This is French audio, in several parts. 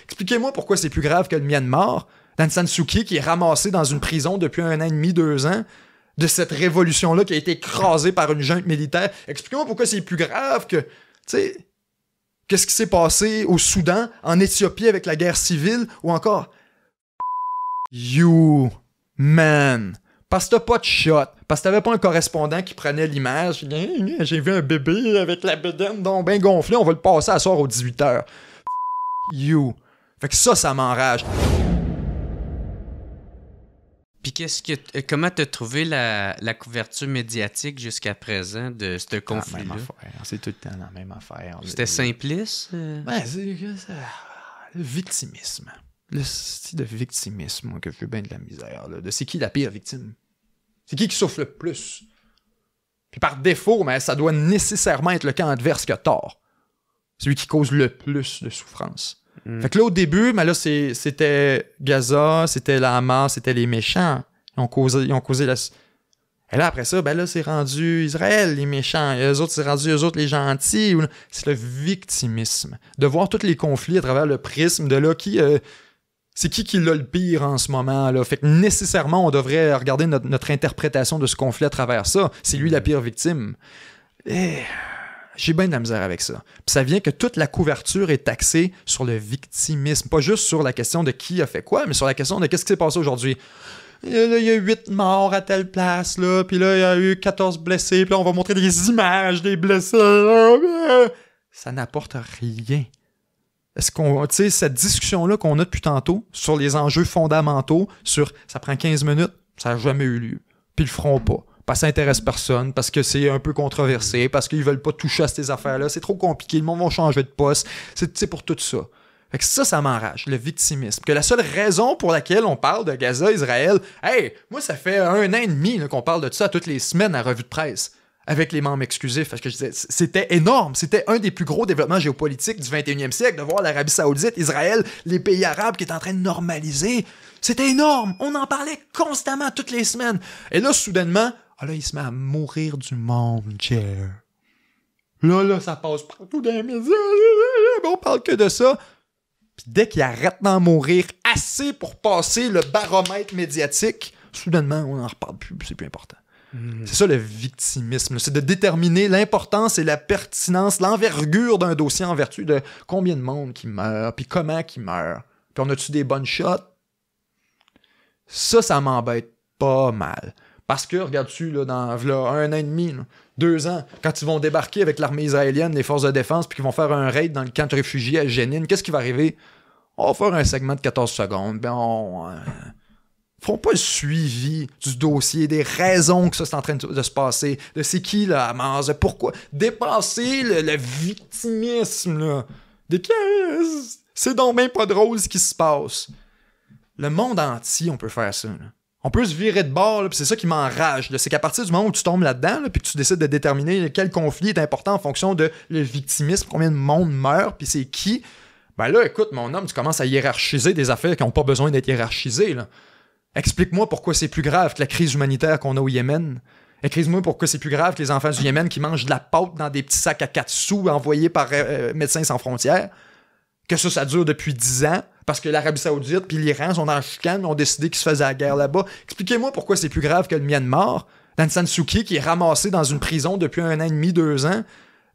Expliquez-moi pourquoi c'est plus grave que le Myanmar, d'Aung San Suu Kyi qui est ramassé dans une prison depuis 1 an et demi, 2 ans, de cette révolution-là qui a été écrasée par une junte militaire. Expliquez-moi pourquoi c'est plus grave que, tu sais, qu'est-ce qui s'est passé au Soudan, en Éthiopie avec la guerre civile, ou encore you, man. Parce que t'as pas de shot, parce que t'avais pas un correspondant qui prenait l'image. J'ai vu un bébé avec la bedaine donc ben gonflée, on va le passer à soir aux 18h. You. Fait que ça m'enrage. Puis comment t'as trouvé la couverture médiatique jusqu'à présent de ce conflit-là? C'est tout le temps la même affaire. C'était simpliste? Ben, c'est le victimisme. Le style de victimisme, moi, que je veux bien de la misère. Là, de c'est qui la pire victime? C'est qui souffre le plus? Puis par défaut, mais ça doit nécessairement être le camp adverse qui a tort. Celui qui cause le plus de souffrance. Fait que là, au début, mais là, c'était Gaza, c'était la Hamas, c'était les méchants. Ils ont causé la... Et là, après ça, ben là, c'est rendu Israël, les méchants. Et eux autres, c'est rendu eux autres, les gentils. C'est le victimisme. De voir tous les conflits à travers le prisme de là, c'est qui l'a le pire en ce moment, là. Fait que nécessairement, on devrait regarder notre interprétation de ce conflit à travers ça. C'est lui la pire victime. Et... j'ai bien de la misère avec ça. Puis ça vient que toute la couverture est axée sur le victimisme. Pas juste sur la question de qui a fait quoi, mais sur la question de qu'est-ce qui s'est passé aujourd'hui. Il y a 8 morts à telle place, là, puis là, il y a eu 14 blessés, puis là, on va montrer des images des blessés. Ça n'apporte rien. Est-ce qu'on, tu sais, cette discussion-là qu'on a depuis tantôt sur les enjeux fondamentaux, sur ça prend 15 minutes, ça n'a jamais eu lieu. Puis ils le feront pas. Parce que ça intéresse personne, parce que c'est un peu controversé, parce qu'ils veulent pas toucher à ces affaires-là, c'est trop compliqué, le monde va changer de poste, c'est pour tout ça. Fait que ça m'enrage, le victimisme. Que la seule raison pour laquelle on parle de Gaza, Israël, hey, moi ça fait 1 an et demi là, qu'on parle de ça toutes les semaines à revue de presse, avec les membres exclusifs, parce que je disais, c'était énorme, c'était un des plus gros développements géopolitiques du 21e siècle, de voir l'Arabie Saoudite, Israël, les pays arabes qui étaient en train de normaliser. C'était énorme, on en parlait constamment toutes les semaines. Et là, soudainement, là, il se met à mourir du monde, Jer. Là, ça passe partout dans les médias. On parle que de ça. Puis dès qu'il arrête d'en mourir assez pour passer le baromètre médiatique, soudainement, on n'en reparle plus, c'est plus important. C'est ça le victimisme. C'est de déterminer l'importance et la pertinence, l'envergure d'un dossier en vertu de combien de monde qui meurt, puis comment qui meurt. Puis on a-tu des bonnes shots? Ça m'embête pas mal. Parce que, regarde-tu, là, dans 1 an et demi, 2 ans, quand ils vont débarquer avec l'armée israélienne, les forces de défense, puis qu'ils vont faire un raid dans le camp de réfugiés à Jenin, qu'est-ce qui va arriver? On va faire un segment de 14 secondes. Ben, feront pas le suivi du dossier, des raisons que ça c'est en train de se passer, de c'est qui, là, Hamas, pourquoi. Dépasser le victimisme, là. C'est donc bien pas drôle ce qui se passe. Le monde entier, on peut faire ça, là. On peut se virer de bord, là, puis c'est ça qui m'enrage. C'est qu'à partir du moment où tu tombes là-dedans, là, puis que tu décides de déterminer quel conflit est important en fonction de le victimisme, combien de monde meurt, puis c'est qui, ben là, écoute, mon homme, tu commences à hiérarchiser des affaires qui n'ont pas besoin d'être hiérarchisées. Là. Explique-moi pourquoi c'est plus grave que la crise humanitaire qu'on a au Yémen. Écris-moi pourquoi c'est plus grave que les enfants du Yémen qui mangent de la pâte dans des petits sacs à 4 sous envoyés par Médecins sans frontières. Que ça dure depuis 10 ans, parce que l'Arabie Saoudite puis l'Iran sont dans le chicane, ont décidé qu'ils se faisaient la guerre là-bas. Expliquez-moi pourquoi c'est plus grave que le Myanmar, d'Aung San Suu Kyi qui est ramassé dans une prison depuis 1 an et demi, 2 ans,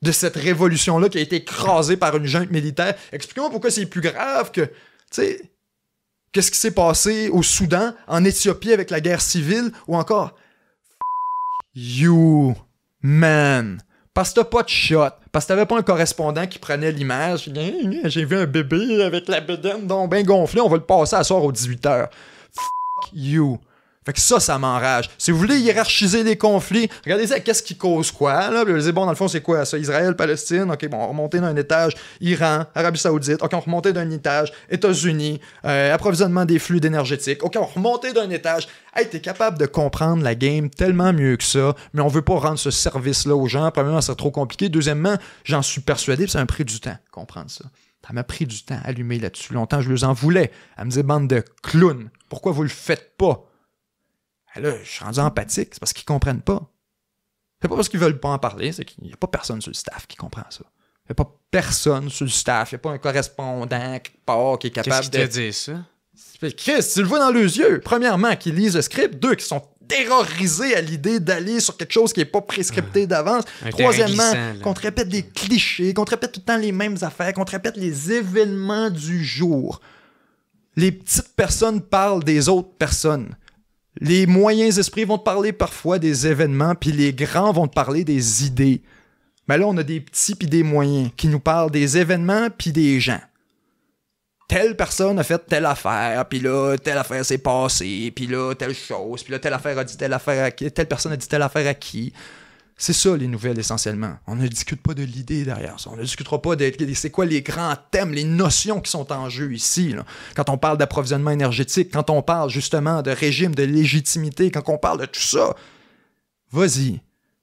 de cette révolution-là qui a été écrasée par une junte militaire. Expliquez-moi pourquoi c'est plus grave que, tu sais, qu'est-ce qui s'est passé au Soudan, en Éthiopie avec la guerre civile, ou encore you, man. Parce que t'as pas de shot, parce que t'avais pas un correspondant qui prenait l'image. J'ai vu un bébé avec la bedaine donc ben gonflée, on va le passer à soir aux 18h. You. Fait que ça m'enrage. Si vous voulez hiérarchiser les conflits, regardez ça, qu'est-ce qui cause quoi, là? Puis vous dites, bon, dans le fond, c'est quoi ça? Israël, Palestine, ok, bon, on va remonter d'un étage, Iran, Arabie Saoudite, ok, on va remonter d'un étage, États-Unis, approvisionnement des flux énergétiques, ok, on va remonter d'un étage. Hey, t'es capable de comprendre la game tellement mieux que ça, mais on veut pas rendre ce service-là aux gens. Premièrement, c'est trop compliqué. Deuxièmement, j'en suis persuadé, ça m'a pris du temps, comprendre ça. Ça m'a pris du temps à allumer là-dessus. Longtemps, je les en voulais. Elle me disait, bande de clowns, pourquoi vous le faites pas? Et là, je suis rendu empathique, c'est parce qu'ils comprennent pas. C'est pas parce qu'ils veulent pas en parler, c'est qu'il n'y a pas personne sur le staff qui comprend ça. Il n'y a pas personne sur le staff. Il n'y a pas un correspondant quelque part qui est capable Qu'est-ce qui t'a dit ça? Chris, tu le vois dans leurs yeux. Premièrement, qu'ils lisent le script. 2, qui sont terrorisés à l'idée d'aller sur quelque chose qui n'est pas prescripté d'avance. Troisièmement, qu'on te répète des clichés, qu'on te répète tout le temps les mêmes affaires, qu'on te répète les événements du jour. Les petites personnes parlent des autres personnes. Les moyens esprits vont te parler parfois des événements, puis les grands vont te parler des idées. Mais là, on a des petits puis des moyens qui nous parlent des événements puis des gens. Telle personne a fait telle affaire, puis là, telle affaire s'est passée, puis là, telle chose, puis là, telle affaire a dit telle affaire à qui, telle personne a dit telle affaire à qui. C'est ça, les nouvelles, essentiellement. On ne discute pas de l'idée derrière ça. On ne discutera pas de c'est quoi les grands thèmes, les notions qui sont en jeu ici. Là. Quand on parle d'approvisionnement énergétique, quand on parle justement de régime, de légitimité, quand on parle de tout ça, vas-y.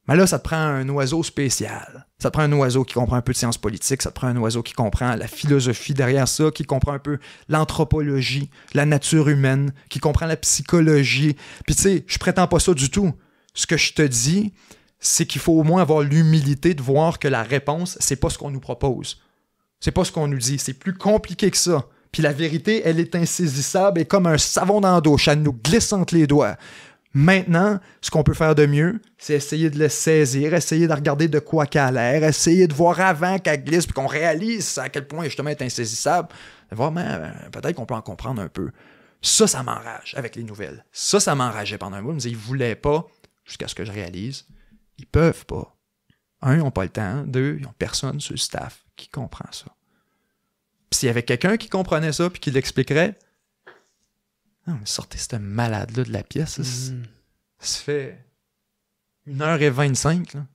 Mais là, ça te prend un oiseau spécial. Ça te prend un oiseau qui comprend un peu de sciences politiques, ça te prend un oiseau qui comprend la philosophie derrière ça, qui comprend un peu l'anthropologie, la nature humaine, qui comprend la psychologie. Puis tu sais, je prétends pas ça du tout. Ce que je te dis, c'est qu'il faut au moins avoir l'humilité de voir que la réponse, c'est pas ce qu'on nous propose. C'est pas ce qu'on nous dit. C'est plus compliqué que ça. Puis la vérité, elle est insaisissable et comme un savon dans la douche, elle nous glisse entre les doigts. Maintenant, ce qu'on peut faire de mieux, c'est essayer de le saisir, essayer de regarder de quoi qu'elle a l'air, essayer de voir avant qu'elle glisse, puis qu'on réalise à quel point justement elle est insaisissable. De voir, peut-être qu'on peut en comprendre un peu. Ça m'enrage avec les nouvelles. Ça m'enrageait pendant un mois. Ils me disaient, ils voulaient pas, jusqu'à ce que je réalise, ils peuvent pas. 1, ils n'ont pas le temps. 2, ils n'ont personne sur le staff qui comprend ça. Puis s'il y avait quelqu'un qui comprenait ça puis qui l'expliquerait, non, mais sortez ce malade-là de la pièce. Ça fait 1h25. Là.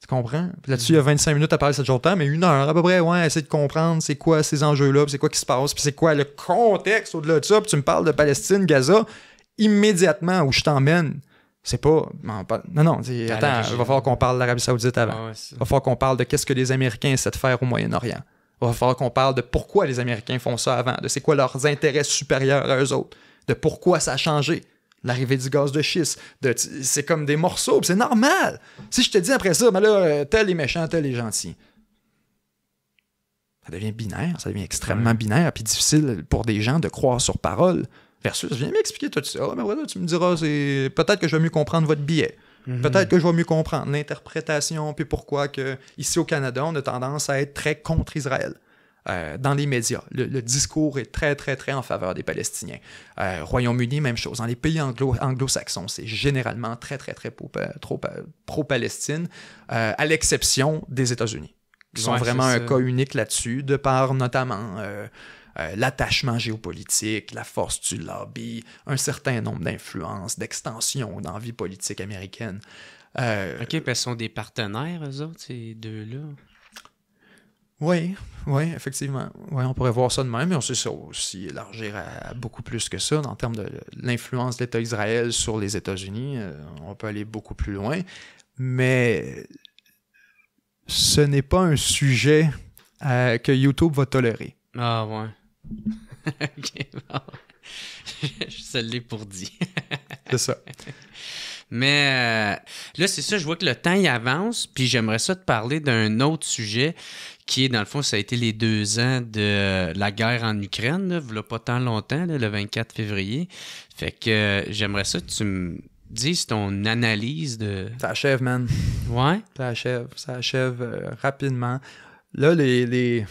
Tu comprends? Puis là-dessus, il y a 25 minutes à parler 7 jours de temps, mais 1 heure à peu près, ouais, essayer de comprendre c'est quoi ces enjeux-là, puis c'est quoi qui se passe, puis c'est quoi le contexte au-delà de ça, puis tu me parles de Palestine, Gaza, immédiatement où je t'emmène, c'est pas... Non, attends, il va falloir qu'on parle de l'Arabie Saoudite avant. Il va falloir qu'on parle de qu'est-ce que les Américains essaient de faire au Moyen-Orient. Il va falloir qu'on parle de pourquoi les Américains font ça avant, de c'est quoi leurs intérêts supérieurs à eux autres, de pourquoi ça a changé. L'arrivée du gaz de schiste. C'est comme des morceaux, c'est normal. Si je te dis après ça, ben là, tel est méchant, tel est gentil. Ça devient binaire, ça devient extrêmement binaire, puis difficile pour des gens de croire sur parole. Versus, viens m'expliquer tout ça. Ben voilà, tu me diras, peut-être que je vais mieux comprendre votre billet. Peut-être que je vais mieux comprendre l'interprétation, puis pourquoi que ici au Canada, on a tendance à être très contre Israël. Dans les médias. Le discours est très, très, très en faveur des Palestiniens. Royaume-Uni, même chose. Dans les pays anglo-saxons, c'est généralement très, très, très pro-Palestine, à l'exception des États-Unis, qui sont vraiment un cas unique là-dessus, de par notamment l'attachement géopolitique, la force du lobby, un certain nombre d'influences, d'extensions dans la vie politique américaine. OK, puis elles sont des partenaires, eux autres, ces deux-là? Oui, effectivement. Oui, on pourrait voir ça de même, mais on sait ça aussi élargir à beaucoup plus que ça en termes de l'influence de l'État d'Israël sur les États-Unis. On peut aller beaucoup plus loin, mais ce n'est pas un sujet que YouTube va tolérer. Ah ouais. OK, bon. Je l'ai pour dit. C'est ça. Mais là, c'est ça, je vois que le temps, il avance, puis j'aimerais ça te parler d'un autre sujet qui est, dans le fond, ça a été les 2 ans de la guerre en Ukraine, là, il y a pas tant longtemps, là, le 24 février. Fait que j'aimerais ça que tu me dises ton analyse de... Ça achève, man. Ouais? Ça achève rapidement. Là, les